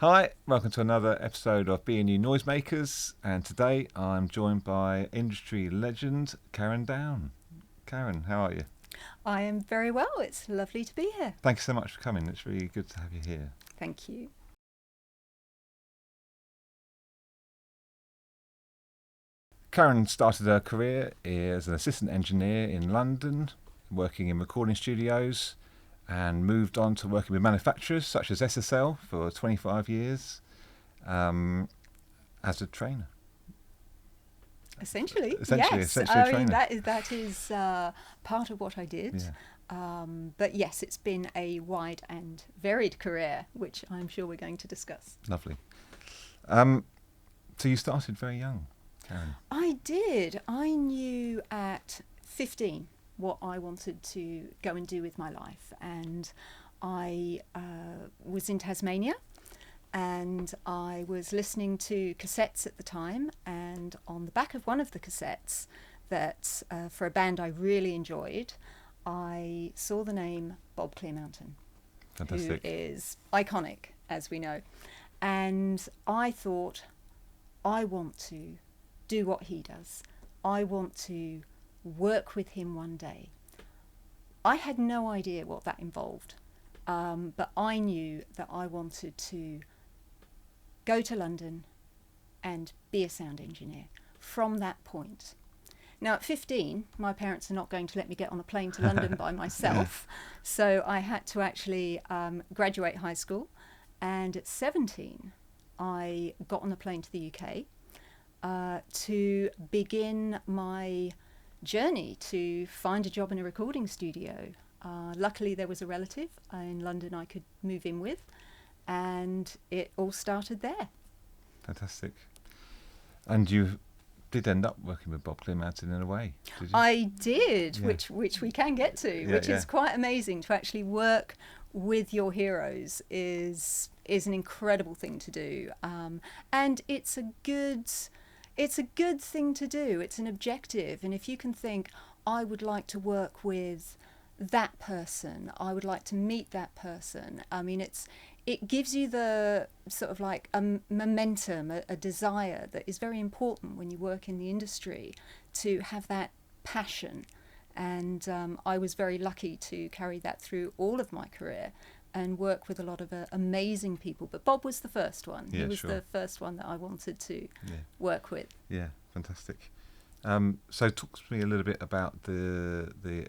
Hi, welcome to another episode of BNU Noisemakers, and today I'm joined by industry legend Karen Down. Karen, how are you? I am very well. It's lovely to be here. Thank you so much for coming. It's really good to have you here. Thank you. Karen started her career as an assistant engineer in London, working in recording studios, and moved on to working with manufacturers such as SSL for 25 years as a trainer. Essentially, yes. Essentially a trainer. That is part of what I did. Yeah. But yes, it's been a wide and varied career, which I'm sure we're going to discuss. Lovely. So you started very young, Karen. I did. I knew at 15 what I wanted to go and do with my life. And I was in Tasmania, and I was listening to cassettes at the time, and on the back of one of the cassettes that for a band I really enjoyed, I saw the name Bob Clearmountain. Fantastic. Who is iconic, as we know. And I thought, I want to do what he does. I want to work with him one day. I had no idea what that involved, but I knew that I wanted to go to London and be a sound engineer from that point. Now at 15, my parents are not going to let me get on a plane to London by myself, so I had to actually graduate high school, and at 17 I got on a plane to the UK to begin my journey to find a job in a recording studio. Luckily there was a relative in London I could move in with, and it all started there. Fantastic. And you did end up working with Bob Clearmountain in a way, did you? I did, Yeah. which we can get to, which is quite amazing. To actually work with your heroes is an incredible thing to do, and it's a good thing to do. It's an objective, and if you can think, I would like to work with that person, I would like to meet that person, I mean, it gives you the sort of like a momentum, a desire that is very important when you work in the industry, to have that passion. And I was very lucky to carry that through all of my career and work with a lot of amazing people. But Bob was the first one. Yeah, he was sure. the first one that I wanted to work with. Yeah, fantastic. So talk to me a little bit about the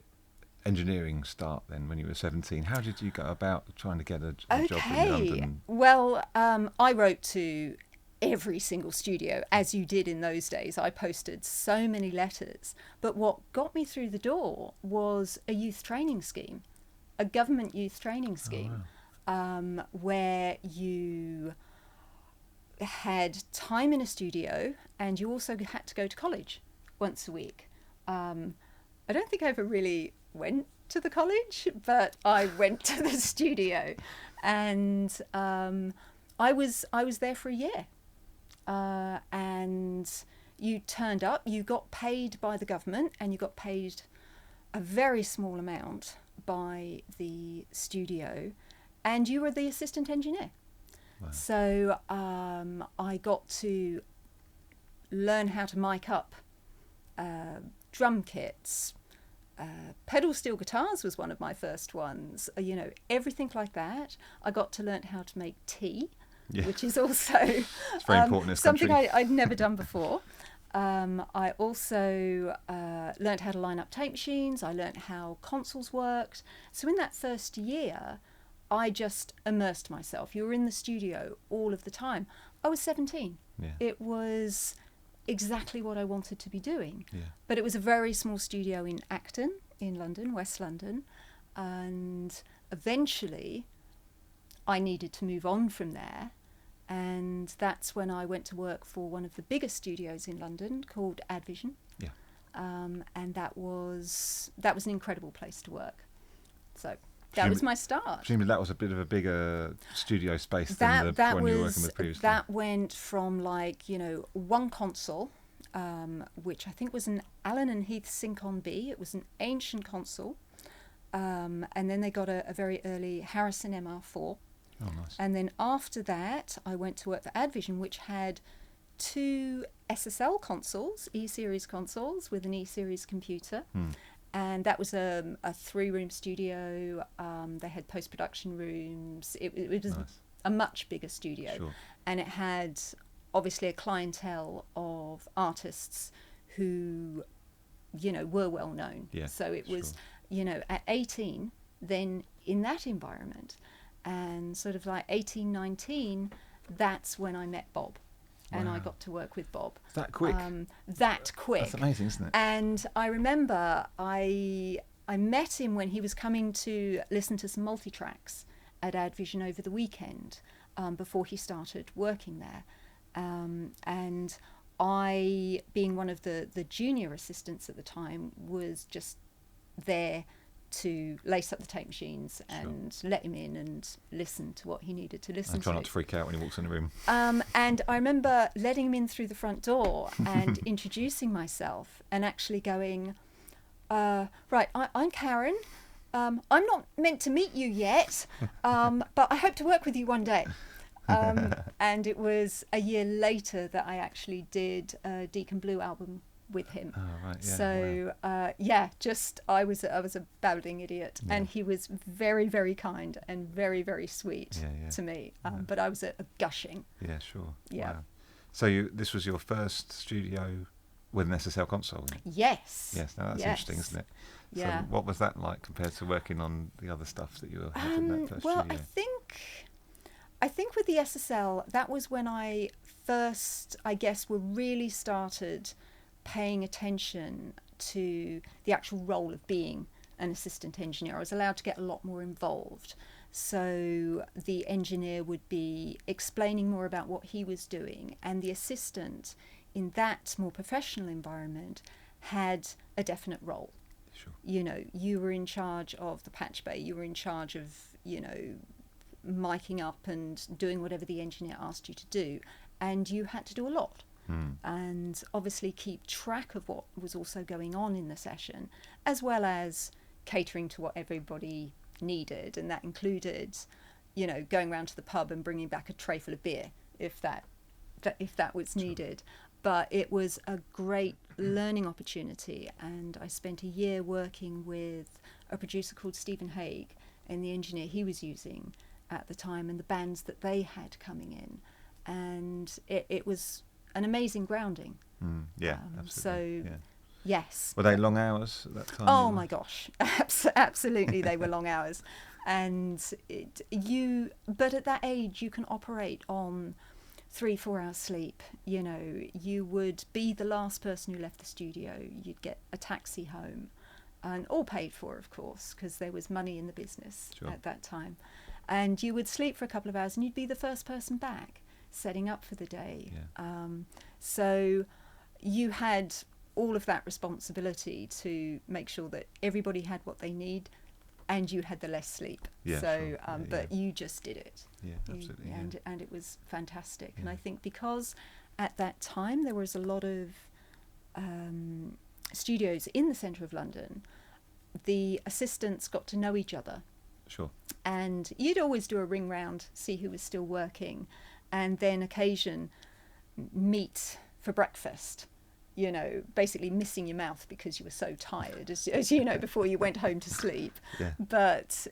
engineering start then when you were 17. How did you go about trying to get a job in London? Well, I wrote to every single studio, as you did in those days. I posted so many letters. But what got me through the door was a youth training scheme, a government youth training scheme, where you had time in a studio and you also had to go to college once a week. I don't think I ever really went to the college, but I went to the studio, and I was there for a year. And you turned up, you got paid by the government, and you got paid a very small amount by the studio, and you were the assistant engineer. Wow. So I got to learn how to mic up drum kits. Pedal steel guitars was one of my first ones, everything like that. I got to learn how to make tea, which is also it's very important in this something country. I'd never done before. I also learned how to line up tape machines. I learned how consoles worked. So in that first year, I just immersed myself. You were in the studio all of the time. I was 17. Yeah. It was exactly what I wanted to be doing. Yeah. But it was a very small studio in Acton, in London, West London. And eventually, I needed to move on from there. And that's when I went to work for one of the biggest studios in London called Advision. Yeah. And that was an incredible place to work. So that was my start. Presumably that was a bit of a bigger studio space than the one you were working with previously. That went from one console, which I think was an Allen and Heath Sync-On B. It was an ancient console. And then they got a very early Harrison MR4. Oh, nice. And then after that, I went to work for Advision, which had 2 SSL consoles, E-Series consoles with an E-Series computer. And that was a 3-room studio. They had post-production rooms. It was Nice. a much bigger studio. Sure. And it had obviously a clientele of artists who, were well known. Yeah, so it was, sure. At 18, then in that environment, and sort of like 18, 19, that's when I met Bob. And I Wow. got to work with Bob. That quick? That quick. That's amazing, isn't it? And I remember I met him when he was coming to listen to some multi-tracks at Advision over the weekend, before he started working there. And I, being one of the junior assistants at the time, was just there to lace up the tape machines and let him in and listen to what he needed to listen to. And try not to freak out when he walks in the room. And I remember letting him in through the front door and introducing myself and actually going, right, I'm Karen. I'm not meant to meet you yet, but I hope to work with you one day. And it was a year later that I actually did a Deacon Blue album with him. Oh, right, yeah. So wow. I was a babbling idiot, and he was very, very kind and very, very sweet to me. But I was a gushing. Yeah, sure. Yeah. Wow. So this was your first studio with an SSL console? Yes. Yes. Now that's interesting, isn't it? Yeah. So what was that like compared to working on the other stuff that you had in that first well, studio? I think with the SSL, that was when I first, I guess, really started paying attention to the actual role of being an assistant engineer. I was allowed to get a lot more involved. So the engineer would be explaining more about what he was doing, and the assistant in that more professional environment had a definite role. Sure. You were in charge of the patch bay, you were in charge of, miking up and doing whatever the engineer asked you to do, and you had to do a lot. And obviously keep track of what was also going on in the session, as well as catering to what everybody needed. And that included, going around to the pub and bringing back a tray full of beer if that was needed. But it was a great learning opportunity, and I spent a year working with a producer called Stephen Haig and the engineer he was using at the time, and the bands that they had coming in, and it was an amazing grounding. Yeah, absolutely. So yes. Were they long hours at that time? Oh my gosh, absolutely, they were long hours. And but at that age you can operate on 3-4 hours sleep. You would be the last person who left the studio. You'd get a taxi home, and all paid for, of course, because there was money in the business at that time. And you would sleep for a couple of hours and you'd be the first person back, setting up for the day. So you had all of that responsibility to make sure that everybody had what they need, and you had the less sleep. But you just did it. Yeah, absolutely. And it was fantastic. And I think because at that time there was a lot of studios in the centre of London, the assistants got to know each other. Sure. And you'd always do a ring round, see who was still working, and then occasion meet for breakfast, basically missing your mouth because you were so tired, as you know, before you went home to sleep. But,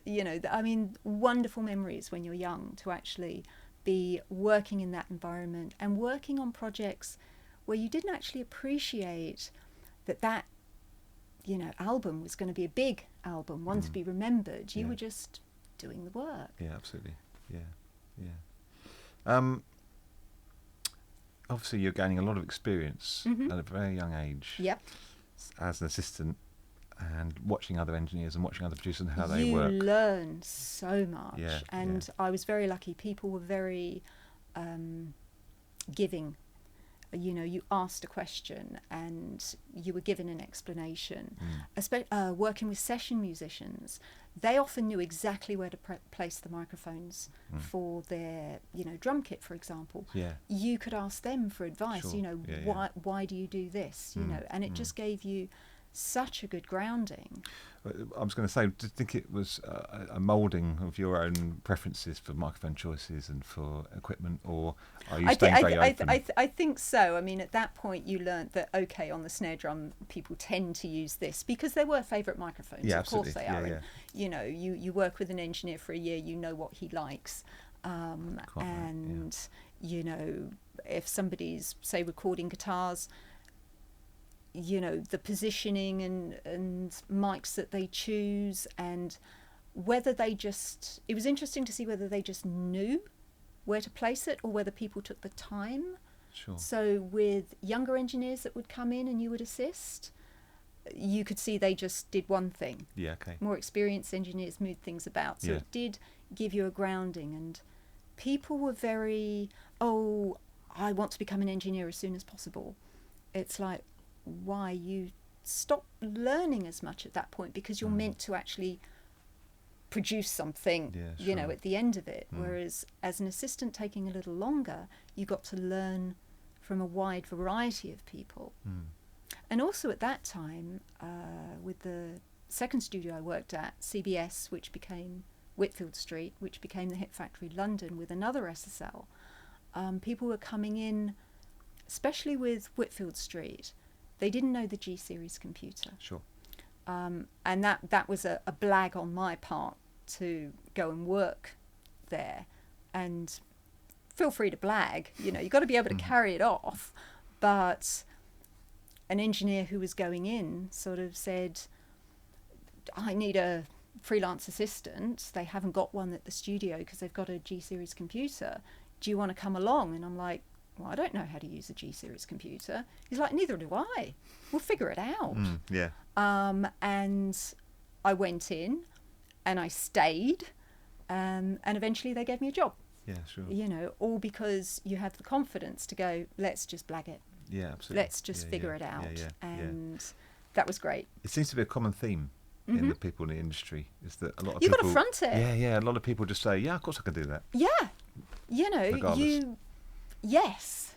wonderful memories when you're young to actually be working in that environment and working on projects where you didn't actually appreciate that album was going to be a big album, one to be remembered. You were just doing the work. Yeah, absolutely. Yeah. Obviously, you're gaining a lot of experience at a very young age. Yep. As an assistant, and watching other engineers and watching other producers and how they work. You learn so much. And I was very lucky. People were very giving. You asked a question and you were given an explanation. Working with session musicians, they often knew exactly where to place the microphones for their, drum kit, for example. You could ask them for advice. Why do you do this? And it just gave you such a good grounding. I was going to say, do you think it was a moulding of your own preferences for microphone choices and for equipment, or are you staying very open? I think so. I mean, at that point, you learnt that, okay, on the snare drum, people tend to use this because they were favourite microphones. Yeah, of course they are. Yeah. And, you know, you work with an engineer for a year, you know what he likes. You know, if somebody's, say, recording guitars, you know, the positioning and mics that they choose, and whether they just, it was interesting to see whether they just knew where to place it or whether people took the time. Sure. So with younger engineers that would come in and you would assist, you could see they just did one thing. Yeah, okay. More experienced engineers moved things about. So it did give you a grounding, and people were very, oh, I want to become an engineer as soon as possible. It's like, why? You stop learning as much at that point because you're meant to actually produce something, you know, at the end of it. Whereas as an assistant taking a little longer, you got to learn from a wide variety of people. And also at that time, with the second studio I worked at, CBS, which became Whitfield Street, which became the Hit Factory London with another SSL, people were coming in, especially with Whitfield Street. They didn't know the G series computer. Sure. And that was a blag on my part to go and work there. And feel free to blag, you know, you've got to be able to carry it off. But an engineer who was going in sort of said, I need a freelance assistant. They haven't got one at the studio because they've got a G series computer. Do you want to come along? And I'm like, well, I don't know how to use a G series computer. He's like, neither do I. We'll figure it out. And I went in and I stayed, and eventually they gave me a job. Yeah, sure. You know, all because you have the confidence to go, let's just blag it. Yeah, absolutely. Let's just figure it out. And that was great. It seems to be a common theme in the people in the industry, is that a lot of You've people... got to front it. Yeah, a lot of people just say, yeah, of course I can do that. Yeah. You know, Regardless. Yes.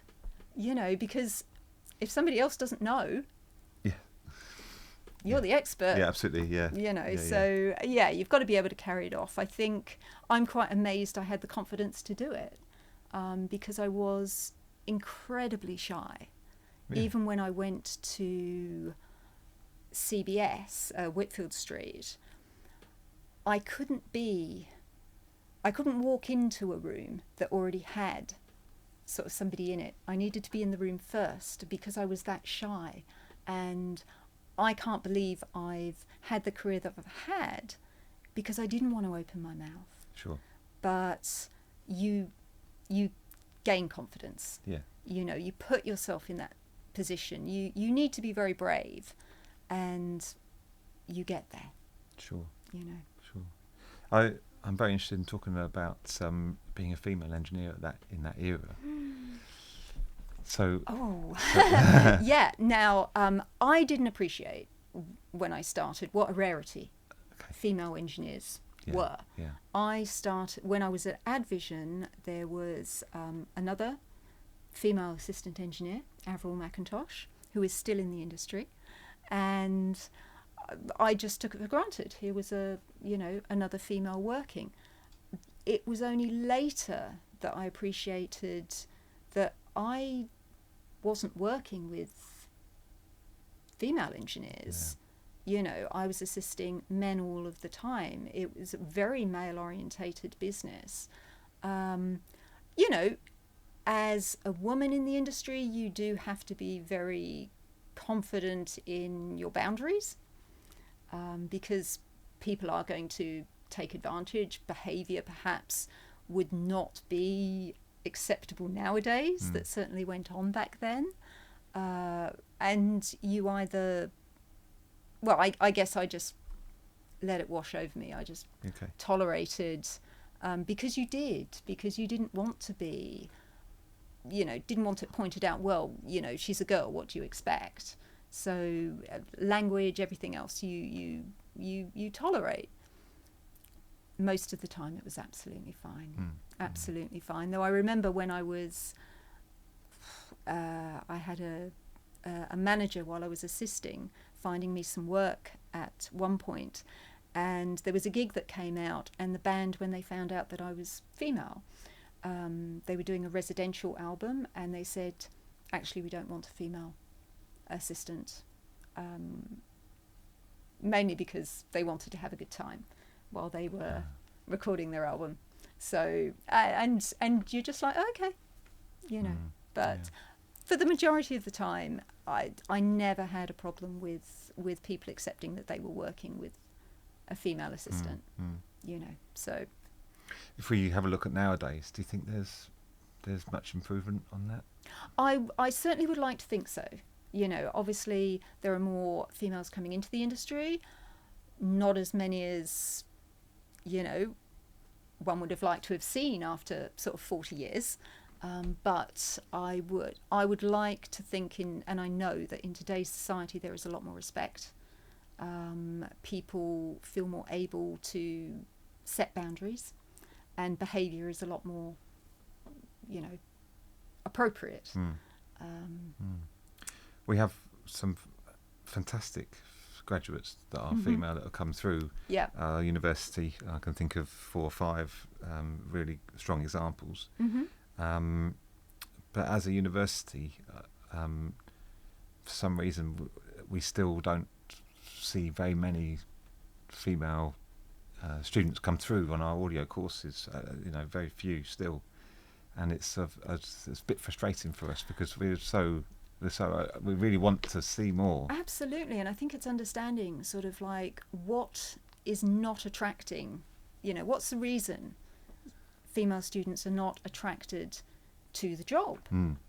You know, because if somebody else doesn't know, you're the expert. Yeah, absolutely, yeah. You know, you've got to be able to carry it off. I think I'm quite amazed I had the confidence to do it, because I was incredibly shy. Yeah. Even when I went to CBS, Whitfield Street, I couldn't walk into a room that already had sort of somebody in it. I needed to be in the room first because I was that shy. And I can't believe I've had the career that I've had because I didn't want to open my mouth. Sure. But you gain confidence. Yeah. You know, you put yourself in that position. You need to be very brave, and you get there. Sure. You know. Sure. I'm very interested in talking about being a female engineer in that era. So. Oh. Yeah. Now, I didn't appreciate when I started what a rarity female engineers were. Yeah. I started when I was at Advision. There was another female assistant engineer, Avril McIntosh, who is still in the industry, and I just took it for granted. Here was another female working. It was only later that I appreciated that I wasn't working with female engineers. Yeah. You know, I was assisting men all of the time. It was a very male-orientated business. You know, as a woman in the industry, you do have to be very confident in your boundaries, because people are going to take advantage. Behaviour perhaps would not be acceptable nowadays. That certainly went on back then. And you either... Well, I guess I just let it wash over me. I just tolerated, because you didn't want to be, didn't want it pointed out, well, she's a girl, what do you expect? So language, everything else, you tolerate. Most of the time it was absolutely fine. Absolutely fine. Though I remember when I was, I had a manager while I was assisting, finding me some work at one point, and there was a gig that came out, and the band, when they found out that I was female, they were doing a residential album, and they said, actually, we don't want a female assistant, mainly because they wanted to have a good time while they were recording their album. So and you're just like, okay, you know. But for the majority of the time, I never had a problem with people accepting that they were working with a female assistant. You know, so if we have a look at nowadays, do you think there's much improvement on that? I certainly would like to think so. You know, obviously there are more females coming into the industry, not as many as, you know, one would have liked to have seen after sort of 40 years. But I would like to think and I know that in today's society there is a lot more respect. People feel more able to set boundaries, and behaviour is a lot more, you know, appropriate. We have some fantastic graduates that are female that have come through our university. I can think of 4 or 5 really strong examples. But as a university, for some reason, we still don't see very many female students come through on our audio courses. You know, very few still, and it's a bit frustrating for us because we really want to see more. Absolutely, and I think it's understanding sort of like what is not attracting. You know, what's the reason female students are not attracted to the job?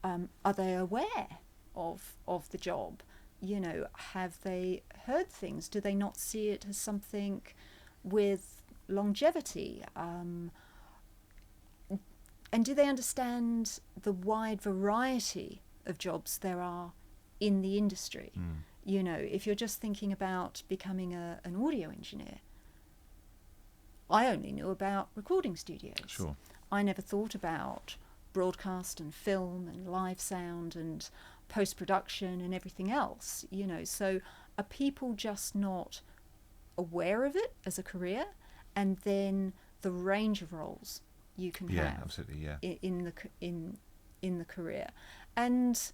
Are they aware of the job? You know, have they heard things? Do they not see it as something with longevity? And do they understand the wide variety of jobs there are in the industry? You know, if you're just thinking about becoming an audio engineer, I only knew about recording studios. Sure. I never thought about broadcast and film and live sound and post-production and everything else, you know. So are people just not aware of it as a career? And then the range of roles you can have absolutely, in the career. And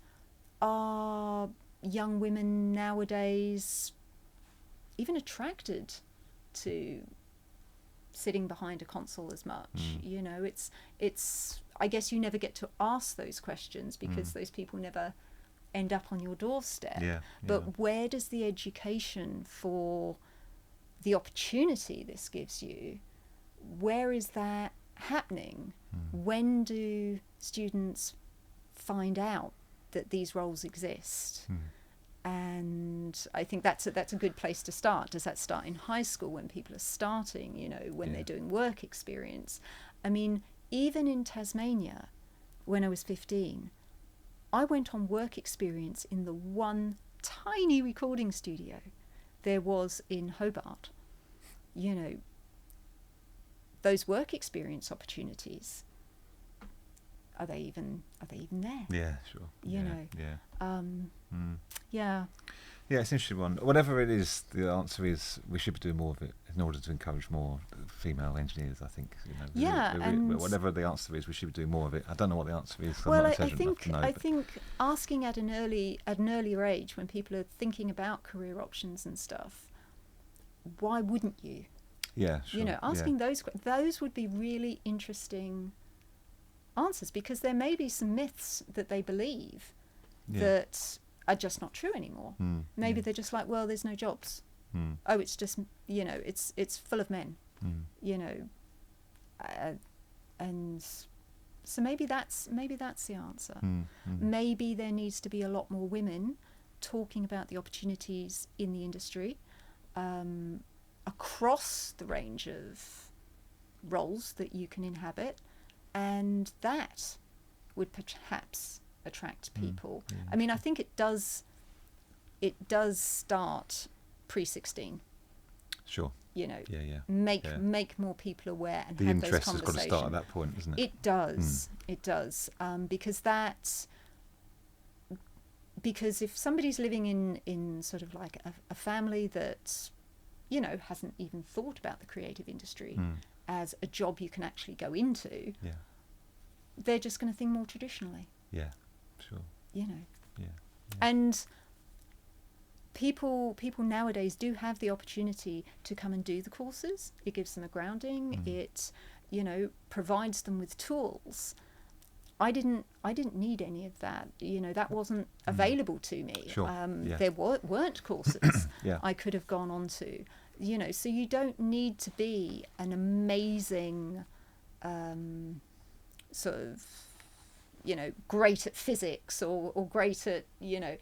are young women nowadays even attracted to sitting behind a console as much? You know, it's I guess you never get to ask those questions because those people never end up on your doorstep. But where does the education for the opportunity this gives you, where is that happening? When do students find out that these roles exist? And I think that's a good place to start. Does that start in high school when people are starting, you know, when they're doing work experience? I mean, even in Tasmania, when I was 15, I went on work experience in the one tiny recording studio there was in Hobart. You know, those work experience opportunities, are they even there? Yeah, sure. You know. Yeah. Yeah, it's an interesting one. Whatever it is, the answer is we should be doing more of it in order to encourage more female engineers, I think. You know, and whatever the answer is, we should be doing more of it. I don't know what the answer is. Well, I think asking at an earlier age, when people are thinking about career options and stuff, why wouldn't you? Yeah, sure. You know, asking those would be really interesting answers, because there may be some myths that they believe that are just not true anymore. Maybe they're just like, well, there's no jobs. Oh, it's just, you know, it's full of men. You know, and so maybe that's the answer. Maybe there needs to be a lot more women talking about the opportunities in the industry, across the range of roles that you can inhabit, and that would perhaps attract people. I mean, I think it does start pre-16. Sure. You know, make more people aware and the have those conversations. The interest has conversations. got to start at that point, doesn't it? It does. It does, because that because if somebody's living in sort of like a family that, you know, hasn't even thought about the creative industry as a job you can actually go into, they're just going to think more traditionally. Yeah, sure. You know. Yeah. And people nowadays do have the opportunity to come and do the courses. It gives them a grounding. It, you know, provides them with tools. I didn't need any of that. You know, that wasn't available to me. Sure. There weren't courses Yeah. I could have gone on to. You know, so you don't need to be an amazing sort of, you know, great at physics or great at, you know,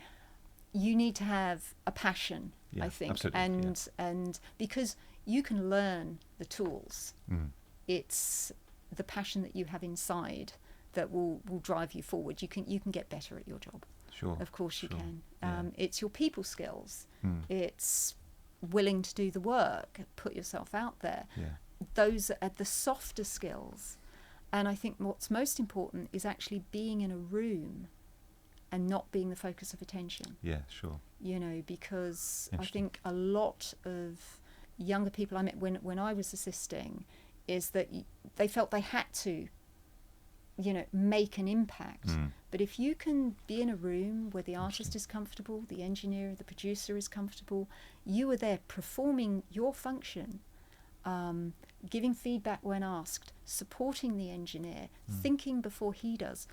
you need to have a passion, I think. Absolutely, and because you can learn the tools, it's the passion that you have inside that will drive you forward. You can get better at your job. Sure. Of course you can. Yeah. It's your people skills. It's willing to do the work, put yourself out there. Yeah. Those are the softer skills. And I think what's most important is actually being in a room and not being the focus of attention. Yeah, sure. You know, because I think a lot of younger people I met when I was assisting is that they felt they had to, you know, make an impact. But if you can be in a room where the artist is comfortable, the engineer, the producer is comfortable, you are there performing your function, giving feedback when asked, supporting the engineer, thinking before he does,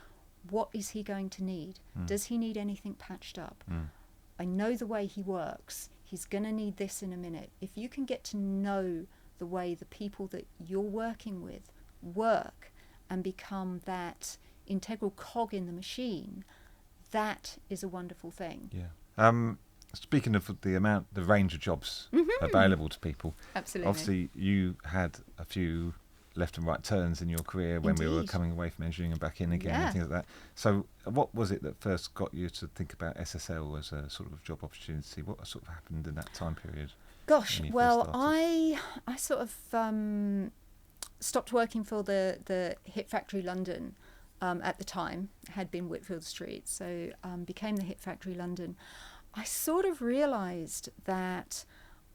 what is he going to need? Does he need anything patched up? I know the way he works. He's going to need this in a minute. If you can get to know the way the people that you're working with work and become that integral cog in the machine, that is a wonderful thing. Yeah. Speaking of the range of jobs available to people, Absolutely. obviously you had a few left and right turns in your career when we were Indeed. coming away from engineering and back in again and things like that. So what was it that first got you to think about SSL as a sort of job opportunity? What sort of happened in that time period? Gosh, when you well, first started? I sort of stopped working for the Hit Factory London at the time. It had been Whitfield Street, so became the Hit Factory London. I sort of realised that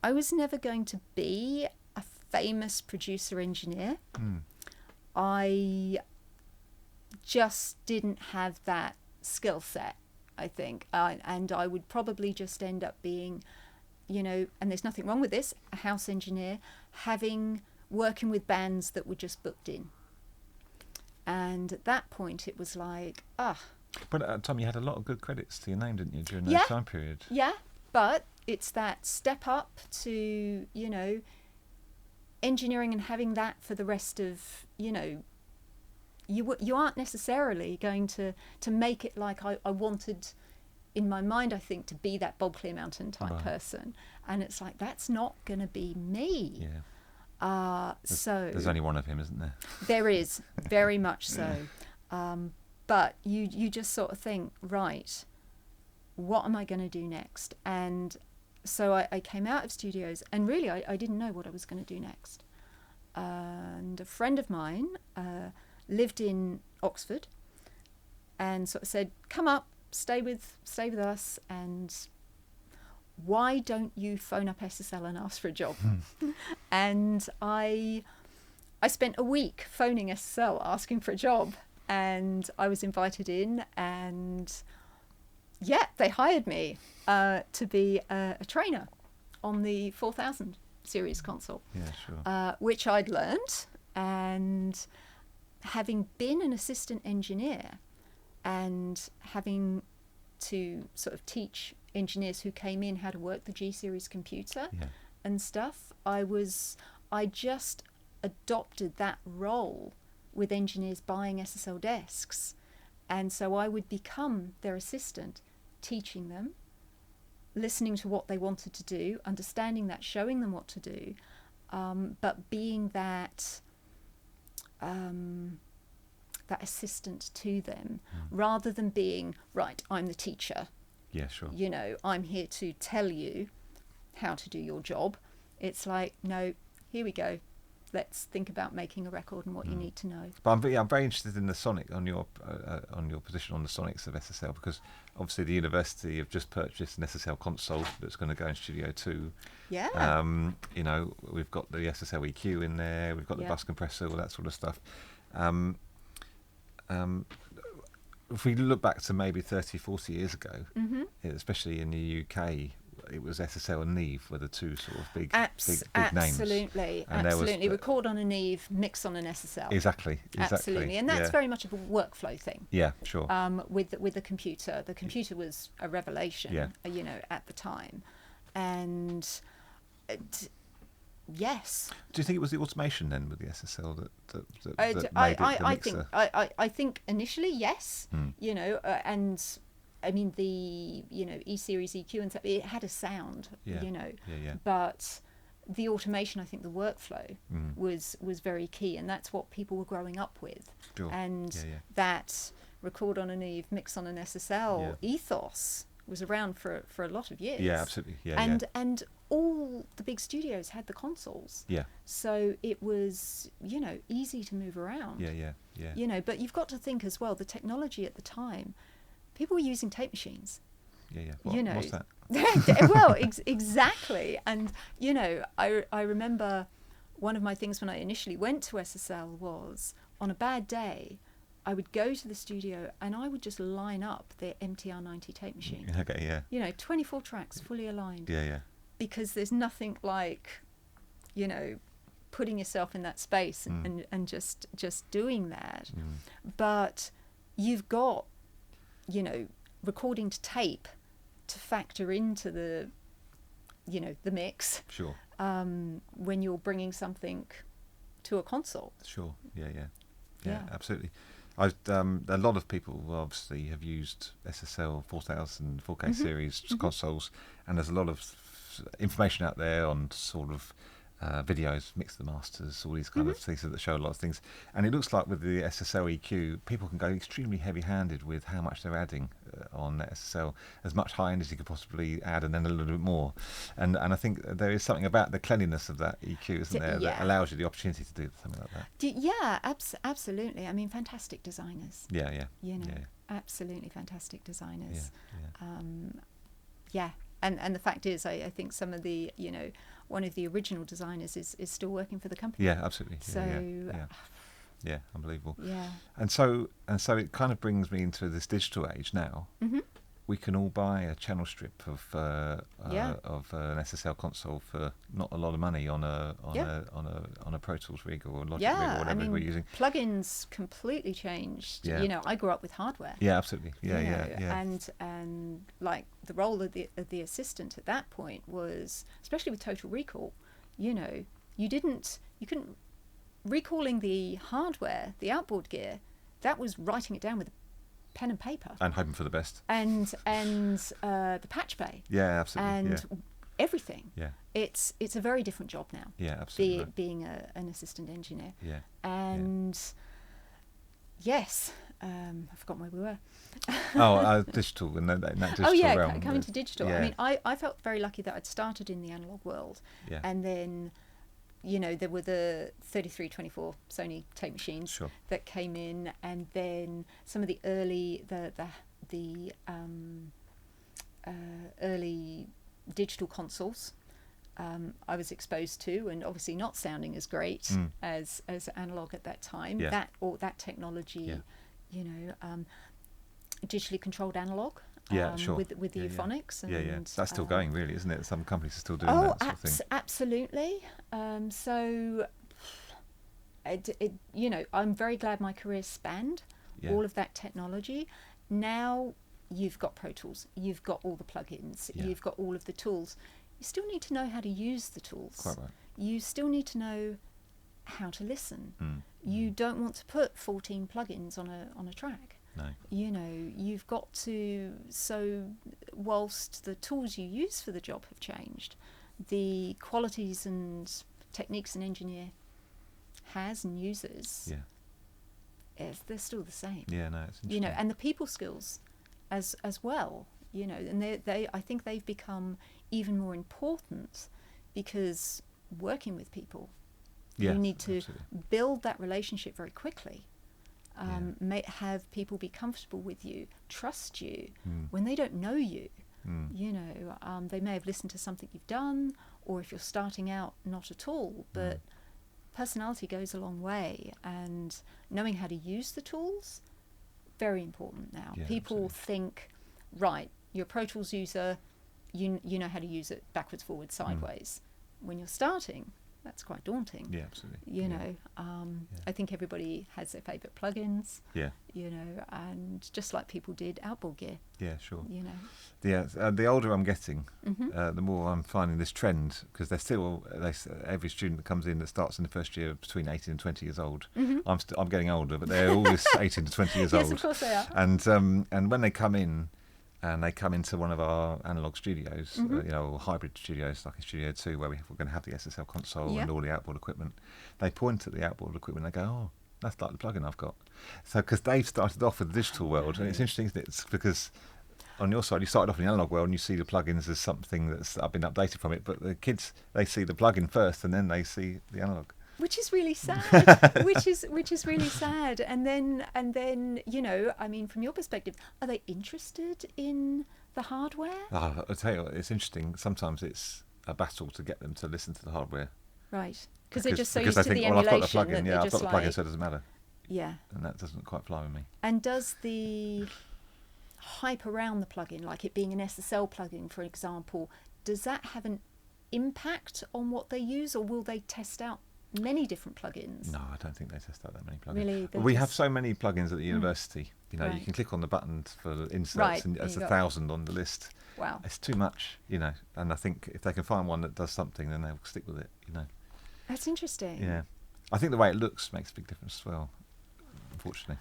I was never going to be a famous producer engineer. I just didn't have that skill set, I think, and I would probably just end up being, you know, and there's nothing wrong with this, a house engineer, working with bands that were just booked in. And at that point it was like, But at the time you had a lot of good credits to your name, didn't you, during that time period? Yeah, but it's that step up to, you know, engineering and having that for the rest of, you know, you aren't necessarily going to make it like I wanted in my mind, I think, to be that Bob Clearmountain type person. And it's like, that's not going to be me. Yeah. There's only one of him, isn't there? There is, very much so. But you just sort of think, right, what am I going to do next? And so I came out of studios, and really I didn't know what I was going to do next. And a friend of mine lived in Oxford and sort of said, come up, stay with us, and why don't you phone up SSL and ask for a job? And I spent a week phoning SSL asking for a job, and I was invited in, and they hired me to be a trainer on the 4000 series console. Yeah, sure. Which I'd learned, and having been an assistant engineer and having to sort of teach engineers who came in how to work the G series computer and stuff, I just adopted that role with engineers buying SSL desks. And so I would become their assistant, teaching them, listening to what they wanted to do, understanding that, showing them what to do, but being that assistant to them, rather than being, right, I'm the teacher. Yeah, sure. You know, I'm here to tell you how to do your job. It's like, no, here we go. let's think about making a record and what you need to know. But I'm very interested in the sonic on your position on the sonics of SSL, because obviously the university have just purchased an SSL console that's going to go in Studio 2. Yeah. You know, we've got the SSL EQ in there, we've got the bus compressor, all that sort of stuff. If we look back to maybe 30, 40 years ago, especially in the UK, it was SSL and Neve were the two sort of big names. Absolutely. Record on a Neve, mix on an SSL. Exactly. Absolutely, and that's very much of a workflow thing. Yeah, sure. With the computer was a revelation. You know, at the time, and yes. Do you think it was the automation then with the SSL that made it the mixer? I think initially yes. You know, and I mean the E-series EQ and stuff, it had a sound. You know, but the automation, I think the workflow was very key, and that's what people were growing up with. Sure. And that record on a Neve, mix on an SSL ethos was around for a lot of years. Yeah, absolutely. And all the big studios had the consoles. Yeah. So it was, you know, easy to move around. Yeah. You know, but you've got to think as well, the technology at the time, people were using tape machines. Yeah. What's that? Well, exactly. And, you know, I remember one of my things when I initially went to SSL was, on a bad day, I would go to the studio and I would just line up the MTR-90 tape machine. Okay, yeah. You know, 24 tracks, fully aligned. Yeah. Because there's nothing like, you know, putting yourself in that space and just doing that. But you've got, you know, recording to tape to factor into the, you know, the mix. Sure. When you're bringing something to a console. Sure. Yeah, absolutely. A lot of people obviously have used SSL 4000 4K series consoles, and there's a lot of information out there on sort of videos, mix the masters, all these kind of things that show a lot of things. And it looks like with the SSL EQ, people can go extremely heavy-handed with how much they're adding on SSL, as much high-end as you could possibly add, and then a little bit more. And I think there is something about the cleanliness of that EQ, isn't there, that allows you the opportunity to do something like that. Absolutely. I mean, fantastic designers. Yeah. You know, absolutely fantastic designers. Yeah. And the fact is, I think some of the, you know, one of the original designers is still working for the company. Yeah, absolutely. So, yeah, unbelievable. Yeah. And so it kind of brings me into this digital age now. We can all buy a channel strip of an SSL console for not a lot of money on a Pro Tools rig or a Logic rig or whatever we're using. Plugins completely changed. You know, I grew up with hardware. Yeah, absolutely. Yeah. And like the role of the assistant at that point was, especially with Total Recall, you know, you couldn't recalling the hardware, the outboard gear. That was writing it down with pen and paper and hoping for the best, and the patch bay, and everything. It's a very different job now, absolutely, being an assistant engineer. And yes, I forgot where we were. Digital, and that digital realm. Coming to digital. I mean, I felt very lucky that I'd started in the analog world, and then, you know, there were the 3324 Sony tape machines that came in, and then some of the early early digital consoles I was exposed to, and obviously not sounding as great as analog at that time. That technology, you know, digitally controlled analog. With the euphonics. And, that's still going, really, isn't it? Some companies are still doing that sort of thing. Absolutely. So, you know, I'm very glad my career spanned all of that technology. Now you've got Pro Tools, you've got all the plugins, you've got all of the tools. You still need to know how to use the tools. Quite right. You still need to know how to listen. You don't want to put 14 plugins on a track. No. You know, you've got to, so whilst the tools you use for the job have changed, the qualities and techniques an engineer has and uses, they're still the same. Yeah, no, it's interesting. You know, and the people skills as well, you know, and I think they've become even more important, because working with people Yeah, you need to absolutely. build that relationship very quickly. Have people be comfortable with you, trust you when they don't know you. You know, they may have listened to something you've done, or if you're starting out, not at all. But personality goes a long way, and knowing how to use the tools, very important now. Yeah, People absolutely. think, right, you're a Pro Tools user, you know how to use it backwards, forwards, sideways. When you're starting, that's quite daunting. Yeah, absolutely. You Yeah. know, I think everybody has their favourite plugins, Yeah. you know, and just like people did outboard gear, Yeah, sure. you know. Yeah, the older I'm getting, the more I'm finding this trend, because they're still every student that comes in that starts in the first year between 18 and 20 years old. I'm getting older, but they're always 18 to 20 years Yes, old. of course they are. And when they come in, and they come into one of our analog studios, you know, or hybrid studios like in Studio 2, where we're going to have the SSL console and all the outboard equipment, they point at the outboard equipment and they go, oh, that's like the plugin I've got. So, because they've started off with the digital world, and it's interesting, isn't it? It's because on your side, you started off in the analog world and you see the plugins as something that's been updated from it, but the kids, they see the plugin first and then they see the analog. Which is really sad. which is really sad. And then you know, I mean, from your perspective, are they interested in the hardware? I'll tell you, it's interesting. Sometimes it's a battle to get them to listen to the hardware. Right. Because they're just so used they to think, the well, emulation I've got the plugin. that Yeah, they're I've got just the plugin, like, so it doesn't matter. yeah. And that doesn't quite fly with me. And does the hype around the plugin, like it being an SSL plugin, for example, does that have an impact on what they use, or will they test out many different plugins? No, I don't think they test out that many plugins. Really? We have so many plugins at the university. You know, you Right. can click on the button for the inserts, Right, and there's you got- 1,000 on the list. Wow. It's too much, you know. And I think if they can find one that does something, then they'll stick with it. You know. That's interesting. Yeah. I think the way it looks makes a big difference as well. Unfortunately.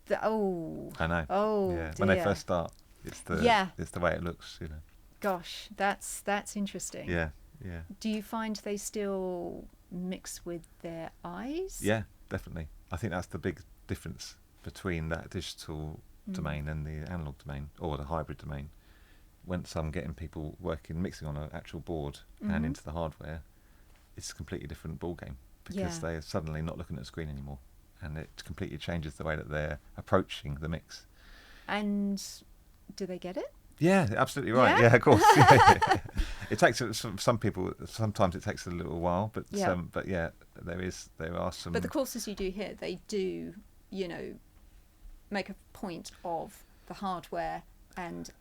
I know. Oh, yeah. When they dear. first start, it's the way it looks. You know. Gosh, that's interesting. Yeah. Yeah. Do you find they still mix with their eyes? Yeah, definitely. I think that's the big difference between that digital domain and the analog domain, or the hybrid domain. Once I'm getting people mixing on an actual board and into the hardware, it's a completely different ball game, because they're suddenly not looking at the screen anymore, and it completely changes the way that they're approaching the mix. And do they get it? Yeah, absolutely right. Yeah? Yeah, of course. It takes some people. Sometimes it takes a little while, but yeah, there are some. But the courses you do here, they do, you know, make a point of the hardware and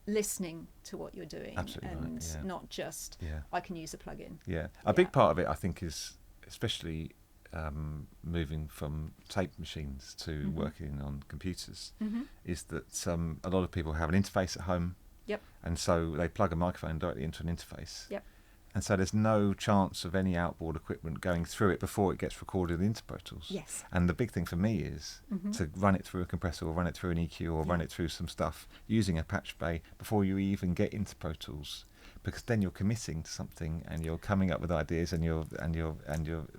listening to what you're doing, Absolutely right, and yeah. not just I can use a plugin. Yeah, a big part of it, I think, is especially moving from tape machines to working on computers, is that a lot of people have an interface at home. Yep. And so they plug a microphone directly into an interface. Yep. And so there's no chance of any outboard equipment going through it before it gets recorded into Pro Tools. Yes. And the big thing for me is to run it through a compressor, or run it through an EQ, or run it through some stuff using a patch bay before you even get into Pro Tools, because then you're committing to something and you're coming up with ideas and you're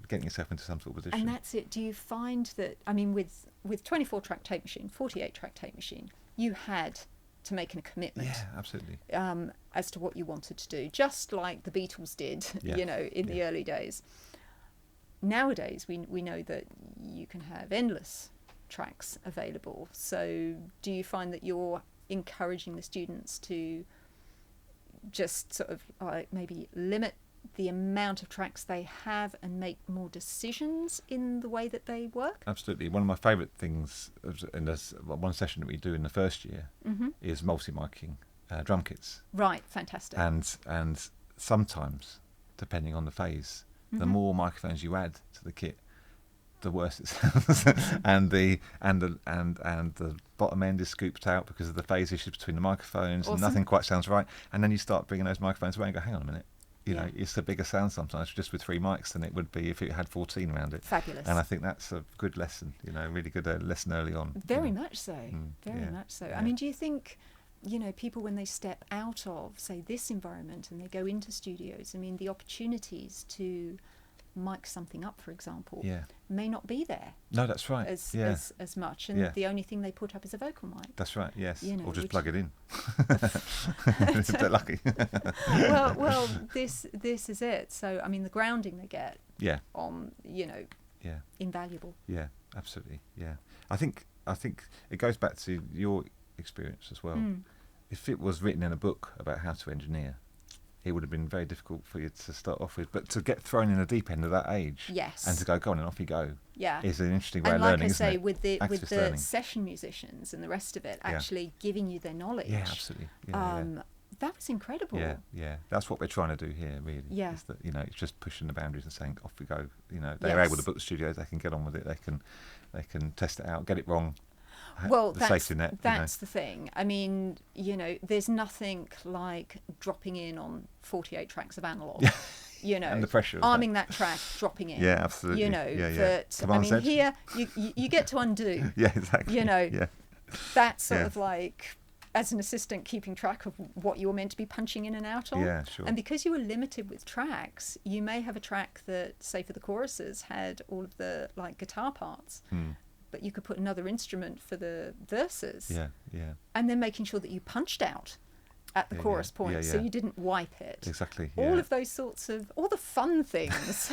getting yourself into some sort of position. And that's it. Do you find that, I mean, with 24-track tape machine, 48-track tape machine, you had to make a commitment. Yeah, absolutely. As to what you wanted to do, just like the Beatles did, you know, in the early days. Nowadays, we know that you can have endless tracks available. So do you find that you're encouraging the students to just sort of maybe limit the amount of tracks they have and make more decisions in the way that they work? Absolutely. One of my favourite things in this one session that we do in the first year is multi-miking drum kits. Right, fantastic. And sometimes, depending on the phase, the more microphones you add to the kit, the worse it sounds, and the bottom end is scooped out because of the phase issues between the microphones, and nothing quite sounds right. And then you start bringing those microphones away and go, hang on a minute. You know, it's a bigger sound sometimes just with 3 mics than it would be if it had 14 around it. Fabulous. And I think that's a good lesson, you know, really good lesson early on. Very much so. Very much so. Yeah. I mean, do you think, you know, people when they step out of, say, this environment and they go into studios, I mean, the opportunities to mic something up, for example, may not be there. No, that's right. As much, and the only thing they put up is a vocal mic. That's right. Yes, you know, or just plug it in. If they're lucky. well, this is it. So I mean, the grounding they get Yeah. Yeah. Invaluable. Yeah, absolutely. Yeah. I think it goes back to your experience as well. Mm. If it was written in a book about how to engineer, it would have been very difficult for you to start off with. But to get thrown in the deep end at that age, Yes. and to go on and off you go, yeah, is an interesting way and of learning, like I isn't say, it? with the Activist with the learning. session musicians and the rest of it, Yeah. actually giving you their knowledge. Yeah, absolutely. Yeah, That was incredible. yeah. That's what we're trying to do here, really. Yeah. Is that, it's just pushing the boundaries and saying off we go. They're able to book the studios. They can get on with it. They can test it out, get it wrong. Well, the that's safety net. That's the thing. I mean, there's nothing like dropping in on 48 tracks of Analogue. And the pressure of arming that track, dropping in. Yeah, absolutely. But I mean, here you get to undo. Yeah, exactly. Yeah. That's sort of like, as an assistant, keeping track of what you were meant to be punching in and out on. Yeah, sure. And because you were limited with tracks, you may have a track that, say for the choruses, had all of the guitar parts. But you could put another instrument for the verses. Yeah. And then making sure that you punched out at the chorus point, so you didn't wipe it. Exactly. All of those sorts of, all the fun things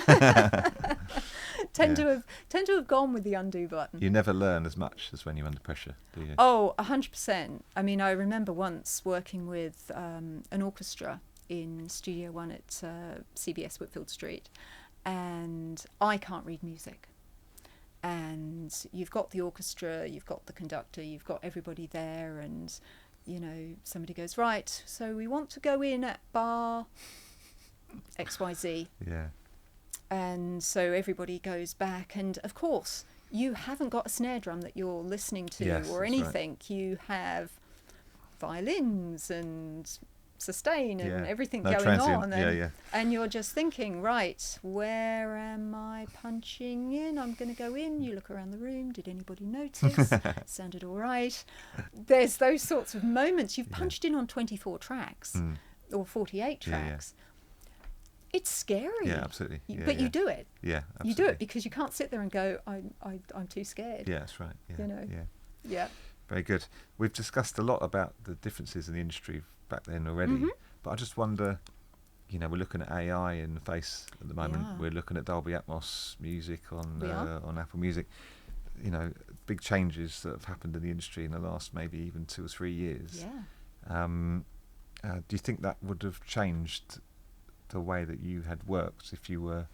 tend to have gone with the undo button. You never learn as much as when you're under pressure, do you? Oh, 100%. I mean, I remember once working with an orchestra in Studio One at CBS Whitfield Street, and I can't read music. And you've got the orchestra, you've got the conductor, you've got everybody there, and somebody goes, right, so we want to go in at bar XYZ. Yeah. And so everybody goes back, and of course you haven't got a snare drum that you're listening to or anything. Right. You have violins and sustain and everything going transient. on, and you're just thinking, right, where am I punching in? I'm going to go in. You look around the room. Did anybody notice? Sounded all right. There's those sorts of moments. You've punched in on 24 tracks or 48 tracks. It's scary. Yeah, absolutely. But you do it. Yeah, absolutely. You do it because you can't sit there and go, I'm too scared. Yeah, that's right. Yeah. Yeah. Very good. We've discussed a lot about the differences in the industry back then already, but I just wonder, we're looking at AI in the face at the moment. We're looking at Dolby Atmos music on Apple Music. Big changes that have happened in the industry in the last maybe even 2 or 3 years. Yeah. Do you think that would have changed the way that you had worked if you were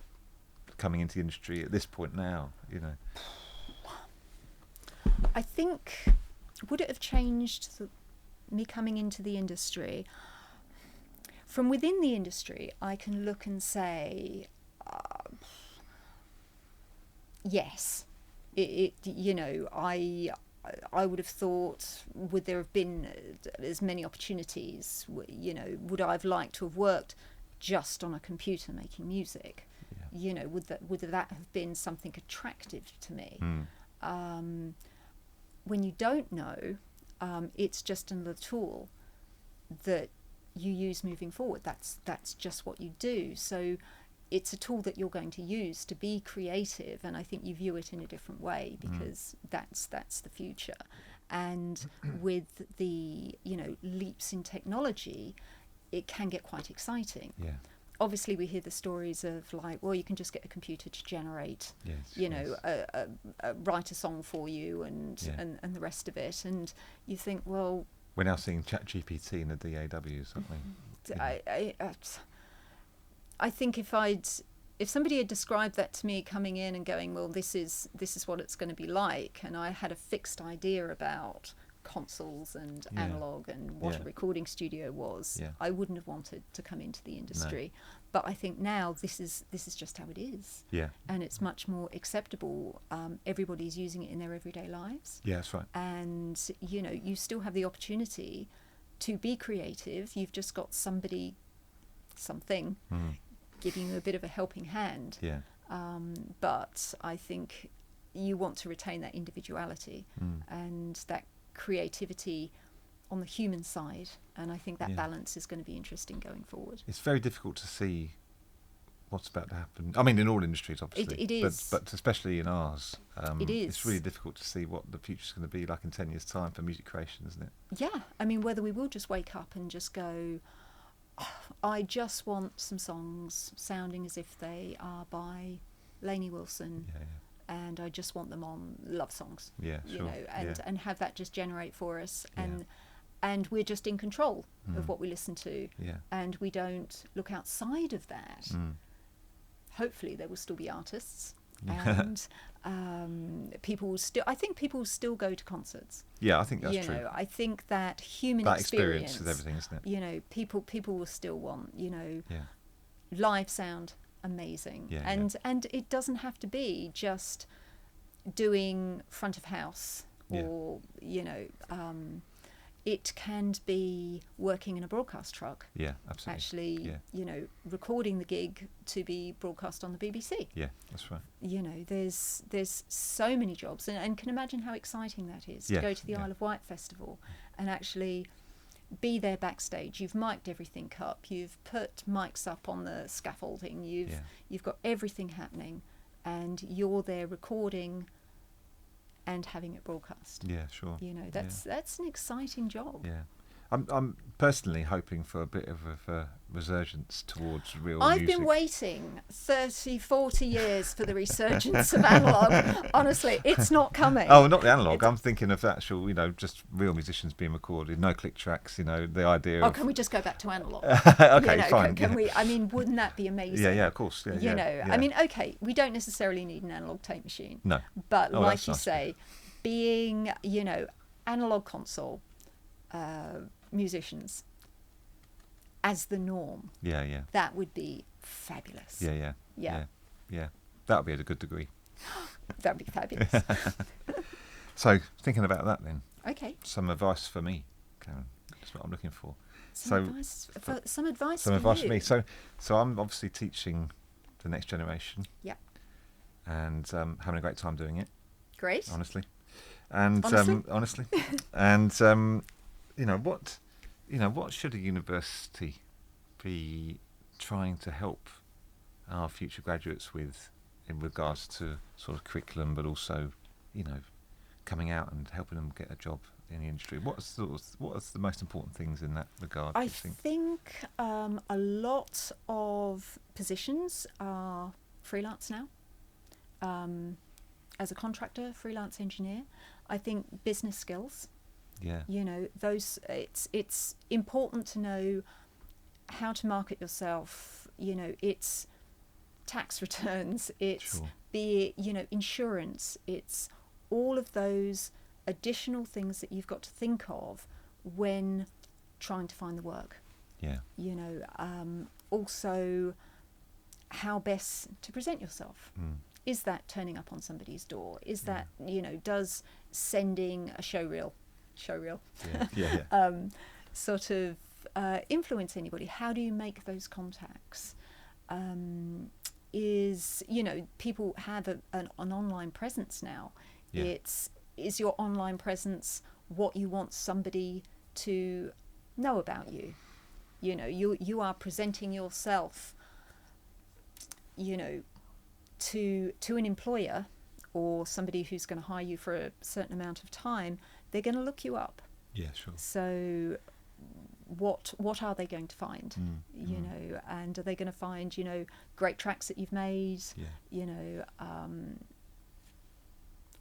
coming into the industry at this point now? I think, would it have changed me coming into the industry? From within the industry, I can look and say, yes. I would have thought, would there have been as many opportunities? Would I have liked to have worked just on a computer making music? Yeah. Would that have been something attractive to me? When you don't know, it's just another tool that you use moving forward. That's just what you do. So it's a tool that you're going to use to be creative, and I think you view it in a different way because that's the future. And with the leaps in technology, it can get quite exciting. Yeah. Obviously, we hear the stories of you can just get a computer to generate, write a song for you and the rest of it. And you think, well, we're now seeing ChatGPT in the DAWs, aren't we? I think if somebody had described that to me coming in and going, well, this is what it's going to be like, and I had a fixed idea about consoles and analog and what a recording studio was, I wouldn't have wanted to come into the industry. No. But I think now this is just how it is. Yeah. And it's much more acceptable. Everybody's using it in their everyday lives. Yeah, that's right. And you still have the opportunity to be creative. You've just got something giving you a bit of a helping hand. Yeah. But I think you want to retain that individuality and that creativity on the human side, and I think that balance is going to be interesting going forward. It's very difficult to see what's about to happen. I mean, in all industries, obviously. It is. But especially in ours, it is. It's really difficult to see what the future's going to be like in 10 years' time for music creation, isn't it? Yeah. I mean, whether we will just wake up and just go, I just want some songs sounding as if they are by Lainey Wilson, and I just want them on love songs. Yeah, you sure. know, and have that just generate for us, Yeah. and we're just in control of what we listen to, Yeah. and we don't look outside of that. Hopefully there will still be artists, and people will still, I think people will still go to concerts. Yeah, I think that's you true. know, I think that human That experience with everything, isn't it? You know, people will still want, you know, Yeah. live sound, amazing. Yeah, and it doesn't have to be just doing front of house, or you know, it can be working in a broadcast truck. Yeah, absolutely. Actually, you know, recording the gig to be broadcast on the BBC. Yeah, that's right. You know, there's so many jobs, and can imagine how exciting that is to go to the Isle of Wight Festival and actually be there backstage. You've mic'd everything up, you've put mics up on the scaffolding, you've got everything happening, and you're there recording and having it broadcast. Yeah, sure. You know, that's an exciting job. Yeah. I'm personally hoping for a bit of a resurgence towards real I've music. been waiting 30, 40 years for the resurgence of Analogue. Honestly, it's not coming. Oh, not the Analogue. I'm thinking of actual, you know, just real musicians being recorded, no click tracks, you know, the idea of... can we just go back to Analogue? Okay, you know, fine. Can we? I mean, wouldn't that be amazing? Yeah, of course. Yeah, you know, I mean, okay, we don't necessarily need an analog tape machine. No. But like that's you nice. say, being, you know, analog console musicians as the norm, Yeah. that would be fabulous. Yeah. That would be at a good degree. That would be fabulous. So, thinking about that then, Okay. some advice for me, Karen. That's what I'm looking for. Some advice for me. So I'm obviously teaching the next generation. Yeah. And having a great time doing it. Great. Honestly. And Honestly? and what should a university be trying to help our future graduates with in regards to sort of curriculum, but also, you know, coming out and helping them get a job in the industry? What are the most important things in that regard? I do you think? think a lot of positions are freelance now. As a contractor, freelance engineer, I think business skills. Yeah. You know, those it's important to know how to market yourself. You know, it's tax returns, it's insurance, it's all of those additional things that you've got to think of when trying to find the work. Yeah. You know, also how best to present yourself. Is that turning up on somebody's door? Is that, you know, does sending a show reel sort of influence anybody? How do you make those contacts? Is, you know, people have an online presence now. Is your online presence what you want somebody to know about you? You know, you are presenting yourself, you know, to an employer or somebody who's going to hire you for a certain amount of time. They're going to look you up. Yeah, sure. So what are they going to find? You know, and are they going to find, you know, great tracks that you've made? You know,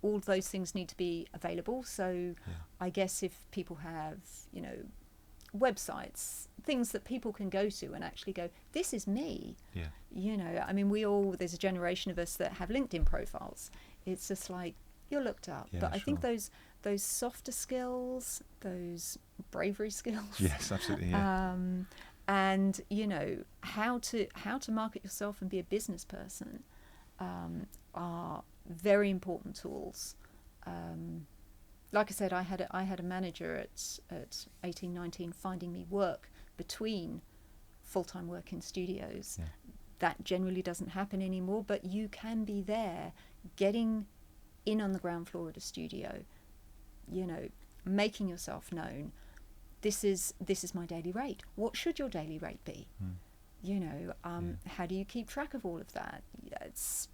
all of those things need to be available. So I guess if people have, you know, websites, things that people can go to and actually go, this is me. You know, I mean, there's a generation of us that have LinkedIn profiles. It's just like, you're looked up. But I think those softer skills, those bravery skills. Yes, absolutely. Yeah. And, you know, how to market yourself and be a business person are very important tools. Like I said, I had a manager at 18, 19 finding me work between full-time work in studios. That generally doesn't happen anymore, but you can be there getting in on the ground floor at a studio, you know, making yourself known. This is my daily rate. What should your daily rate be? You know, how do you keep track of all of that? It's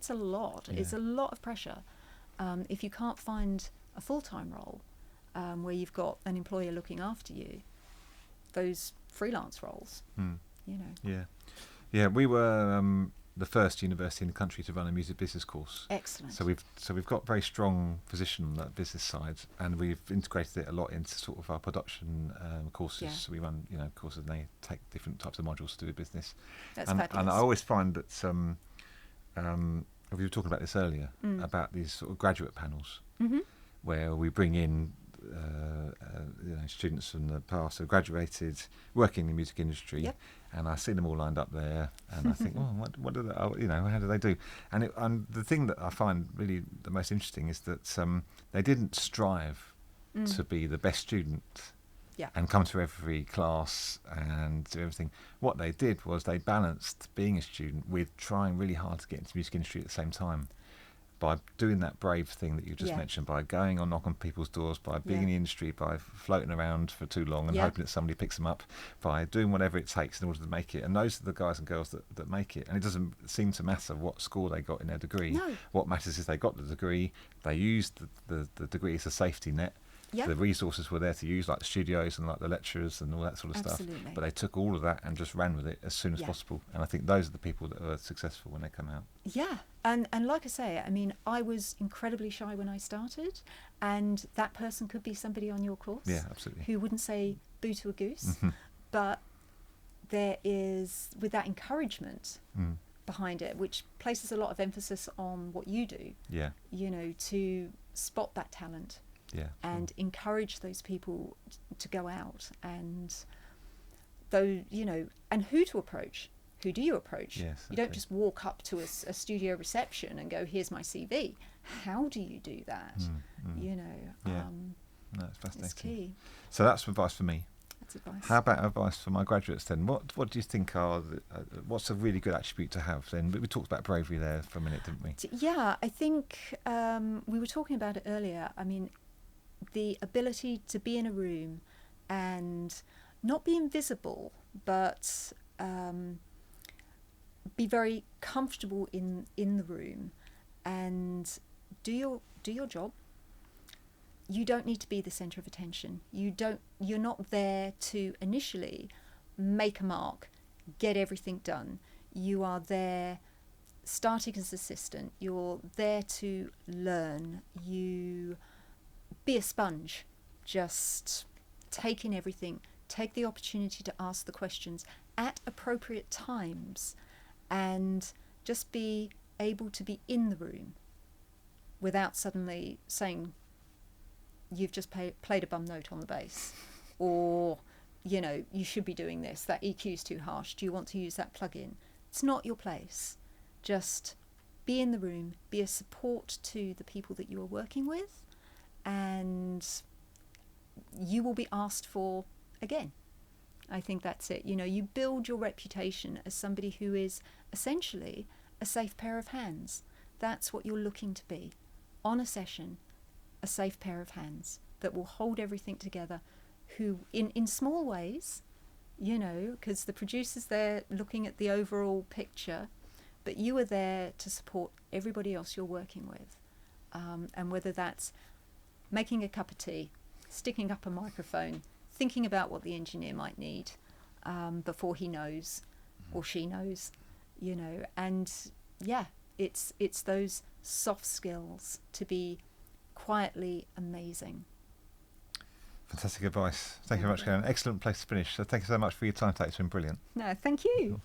a lot. It's a lot of pressure. If you can't find a full-time role where you've got an employer looking after you, those freelance roles. You know. Yeah. We were the first university in the country to run a music business course. Excellent. So we've got very strong position on that business side, and we've integrated it a lot into sort of our production courses. Yeah. So we run courses, and they take different types of modules to do with business. That's and fabulous. I always find that we were talking about this earlier about these sort of graduate panels where we bring in students from the past who graduated working in the music industry. Yep. And I see them all lined up there, and I think, what do they, how do they do? And the thing that I find really the most interesting is that they didn't strive to be the best student and come to every class and do everything. What they did was they balanced being a student with trying really hard to get into the music industry at the same time. By doing that brave thing that you just mentioned, by going on knocking people's doors, by being in the industry, by floating around for too long and hoping that somebody picks them up, by doing whatever it takes in order to make it. And those are the guys and girls that make it. And it doesn't seem to matter what score they got in their degree. No. What matters is they got the degree, they used the degree as a safety net. Yep. The resources were there to use, like the studios and like the lecturers and all that sort of Absolutely. stuff. But they took all of that and just ran with it as soon as possible. And I think those are the people that are successful when they come out. Yeah, and like I say, I mean, I was incredibly shy when I started, and that person could be somebody on your course. Yeah, absolutely. Who wouldn't say boo to a goose, but there is, with that encouragement behind it, which places a lot of emphasis on what you do. Yeah. You know, to spot that talent. Yeah. And encourage those people to go out and and who to approach. Who do you approach? Yes, you don't just walk up to a studio reception and go, here's my CV. How do you do that? You know, no, it's fascinating. it's key. So that's advice for me. That's advice. How about advice for my graduates then? What do you think are what's a really good attribute to have then? We talked about bravery there for a minute, didn't we? Yeah, I think we were talking about it earlier. I mean, the ability to be in a room and not be invisible, but be very comfortable in the room and do your job. You don't need to be the centre of attention. You're not there to initially make a mark, get everything done. You are there starting as assistant. You're there to learn. You be a sponge, just take in everything, take the opportunity to ask the questions at appropriate times, and just be able to be in the room without suddenly saying you've just played a bum note on the bass, or you should be doing this, that EQ's too harsh, do you want to use that plug-in? It's not your place. Just be in the room, be a support to the people that you are working with, and you will be asked for again. I think that's it. You build your reputation as somebody who is essentially a safe pair of hands. That's what you're looking to be. On a session, a safe pair of hands that will hold everything together, who in small ways, because the producer's there looking at the overall picture, but you are there to support everybody else you're working with. And whether that's making a cup of tea, sticking up a microphone, thinking about what the engineer might need before he knows or she knows, and it's those soft skills to be quietly amazing. Fantastic advice. Thank you very much, Karen. Excellent place to finish. So thank you so much for your time today. It's been brilliant. No, thank you. Cool.